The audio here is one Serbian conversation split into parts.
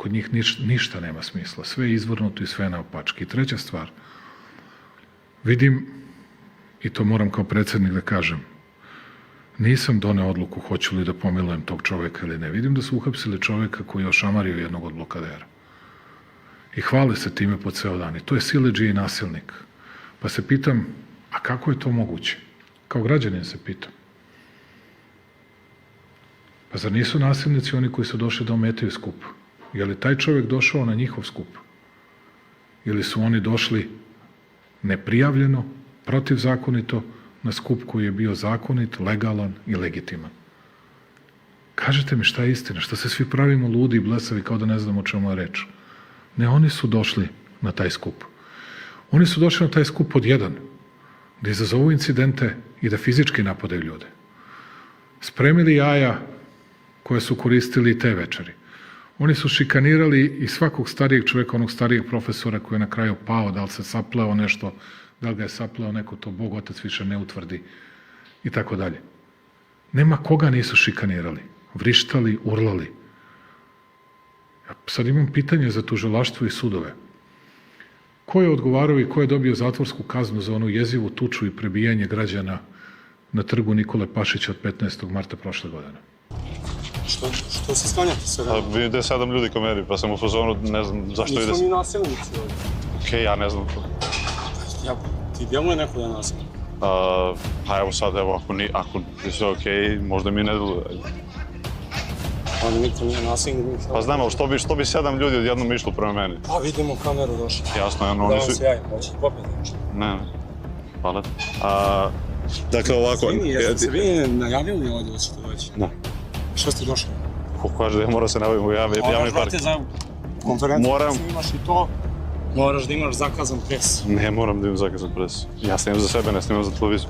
kod njih ništa nema smisla. Sve je izvrnuto i sve je naopačke. I treća stvar, vidim, i to moram kao predsednik da kažem, nisam doneo odluku hoću li da pomilujem tog čoveka ili ne. Vidim da su uhapsili čoveka koji je ošamario jednog od blokadera. I hvale se time po ceo dan. I to je siledžija i nasilnik. Pa se pitam, a kako je to moguće? Kao građanin se pitam. Pa zar nisu nasilnici oni koji su došli da ometaju skup? Je li taj čovek došao na njihov skup? Ili su oni došli neprijavljeno, protivzakonito, na skup koji je bio zakonit, legalan i legitiman? Kažite mi šta je istina, šta se svi pravimo ludi i blesavi kao da ne znamo o čemu je reč. Ne, oni su došli na taj skup. Oni su došli na taj skup pod jedan, da izazovu incidente i da fizički napadaju ljude. Spremili jaja koje su koristili i te večeri. Oni su šikanirali i svakog starijeg čoveka, onog starijeg profesora koji je na kraju pao, da li se sapleo nešto, da li ga je sapleo neko, to Bog Otac više ne utvrdi i tako dalje. Nema koga nisu šikanirali, vrištali, urlali. Ja sad imam pitanje za tužilaštvo i sudove. Ko je odgovarao i ko je dobio zatvorsku kaznu za onu jezivu tuču i prebijanje građana na trgu Nikole Pašića od 15. marta prošle godine? Što se sklanjate sve vreme? Vidite 7 ljudi ko meni, pa sam u fazonu, ne znam zašto ide se. Nismo mi nasilnici ovdje. Okej, ja ne znam to. Ti djeluje neko da je nasilnik? Pa evo sad, ako je sve okej, možda mi ne deluje. Ali niko nije nasilnik. Pa znam, ali što bi 7 ljudi odjednom išlo prema meni? Pa vidimo kameru došli. Jasno, Da oni vam su... se javim, hoćete popiti nešto? Ne. Hvala. Dakle, ovako... Jeste se vi najavili ovdje da ćete doći? Da. Što ste došli? Ko kaže da ja moram se navim u javni park? Za konferenciju Moram. imaš i to, moraš da imaš zakazan pres. Ne moram da imam zakazan pres. Ja snimam za sebe, ne snimam za televiziju.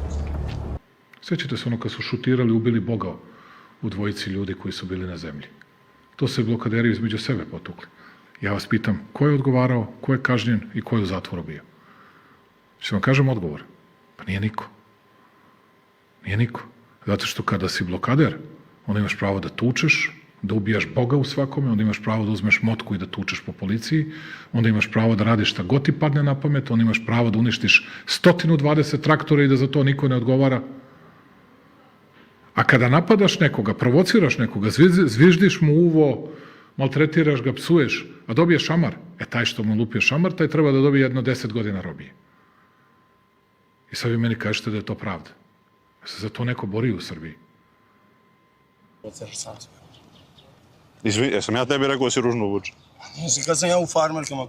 Sjećate se ono kad su šutirali, ubili Boga u dvojici ljudi koji su bili na zemlji. To se blokaderi između sebe potukli. Ja vas pitam, ko je odgovarao, ko je kažnjen i ko je u zatvoru bio? Što vam kažem odgovor? Pa nije niko. Nije niko. Zato što kada si blokader, onda imaš pravo da tučeš, da ubijaš Boga u svakome, onda imaš pravo da uzmeš motku i da tučeš po policiji, onda imaš pravo da radiš šta god ti padne na pamet, onda imaš pravo da uništiš 120 traktora i da za to niko ne odgovara. A kada napadaš nekoga, provociraš nekoga, zviždiš mu uvo, maltretiraš ga, psuješ, a dobiješ šamar, taj što mu lupio šamar, taj treba da dobije jedno 10 godina robije. I sad vi meni kažete da je to pravda. Se za to neko bori u Srbiji. Jesam ja tebi rekao da si ružno obučen? Nisi kad sam ja u farmerkama.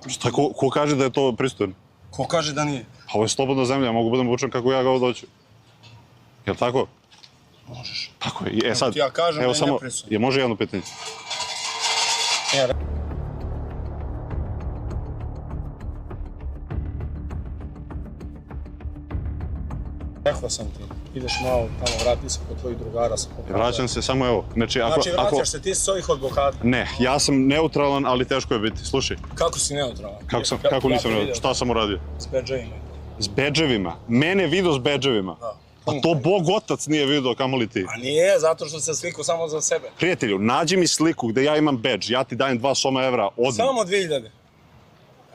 Ko kaže da je to pristojno? Ko kaže da nije? A ovo je slobodna zemlja, ja mogu budem obučen kako ja ga doću. Jel' tako? Možeš. Tako je. Sad, Ja kažem da je nepristojno. Može jedno pitanje? Rekao sam ti, ideš malo tamo, vrati se kod tvojih drugara sa blokada. Vraćam se, samo evo. Znači, vraćaš se, ti si s ovih od blokada? Ne, ja sam neutralan, ali teško je biti. Slušaj. Kako si neutralan? Kako nisam neutralan? Šta sam uradio? S bedževima. S bedževima? Mene video s bedževima? Da. A to Bog Otac nije video, kamoli ti. A nije, zato što se sliku samo za sebe. Prijatelju, nađi mi sliku gde ja imam bedž, ja ti dajem 2 soma evra, odmah. Samo 2000.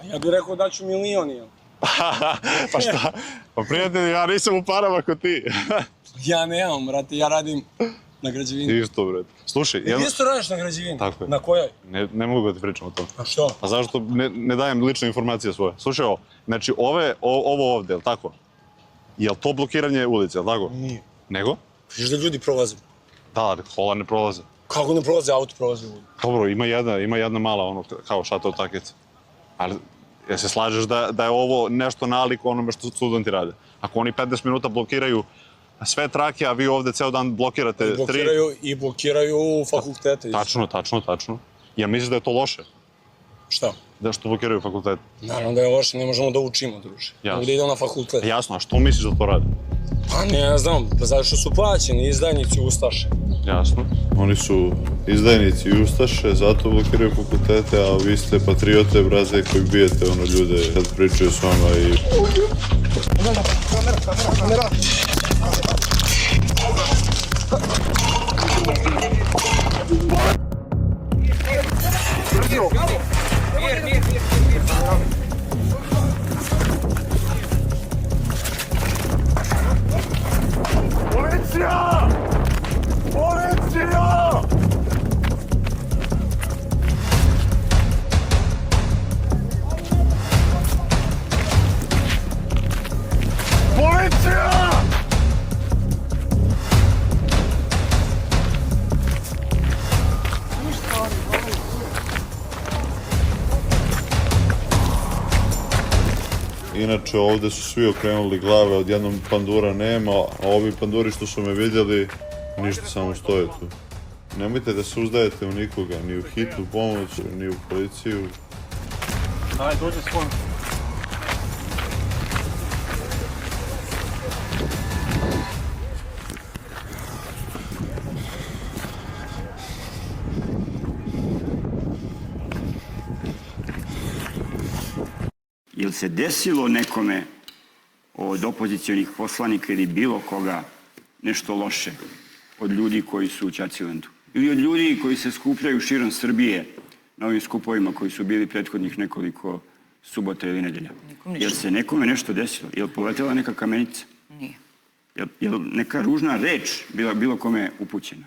A ja bih rekao da ću milioni. Pa šta? Pa prijatelju, ja nisam u parama kod ti. Ja nemam, brate, ja radim na građevini. Isto, brate. Slušaj, Ti isto radiš na građevini? Tako je. Na kojoj? Ne mogu da ti pričam o tom. A što? A zašto ne dajem lične informacije svoje? Slušaj ovo, znači ovo ovde, je li tako? Je li to blokiranje ulice, je li tako? Nije. Nego? Viš da ljudi prolaze? Da, kola ne prolaze. Kako ne prolaze, auto prolaze ljudi? Dobro, ima jedna mala, ono, kao šato takica. Ali, jel se slažeš da je ovo nešto nalik onome što studenti rade? Ako oni 15 minuta blokiraju sve trake, a vi ovde ceo dan blokirate 3... I blokiraju fakultete. Tačno. Jel misliš da je to loše? Šta? Da što blokiraju fakultete? Naravno da je loše, ne možemo da učimo, druže. Jasno. Mogu da idem na fakultet. Jasno, a što misliš da to rade? Pa ne znam, zato što su plaćeni izdajnici Ustaše. Jasno. Oni su izdajnici i ustaše, zato blokiraju fakultete, a vi ste patriote, braze, koji bijete ljude kad pričaju s vama i... Kamera! Inače ovde su svi okrenuli glave, odjednom pandura nema, a ovi panduri što su me vidjeli, ništa, samo stoje tu. Nemojte da se uzdajete u nikoga, ni u hitnu pomoć, ni u policiju. Daj, dođe s svojom. Jel se desilo nekome od opozicionih poslanika ili bilo koga nešto loše od ljudi koji su u Ćaćilandu? Ili od ljudi koji se skupljaju širom Srbije na ovim skupovima koji su bili prethodnih nekoliko subota ili nedelja? Jel se nekome nešto desilo? Jel poletela neka kamenica? Nije. Jel neka ružna reč bila bilo kome upućena?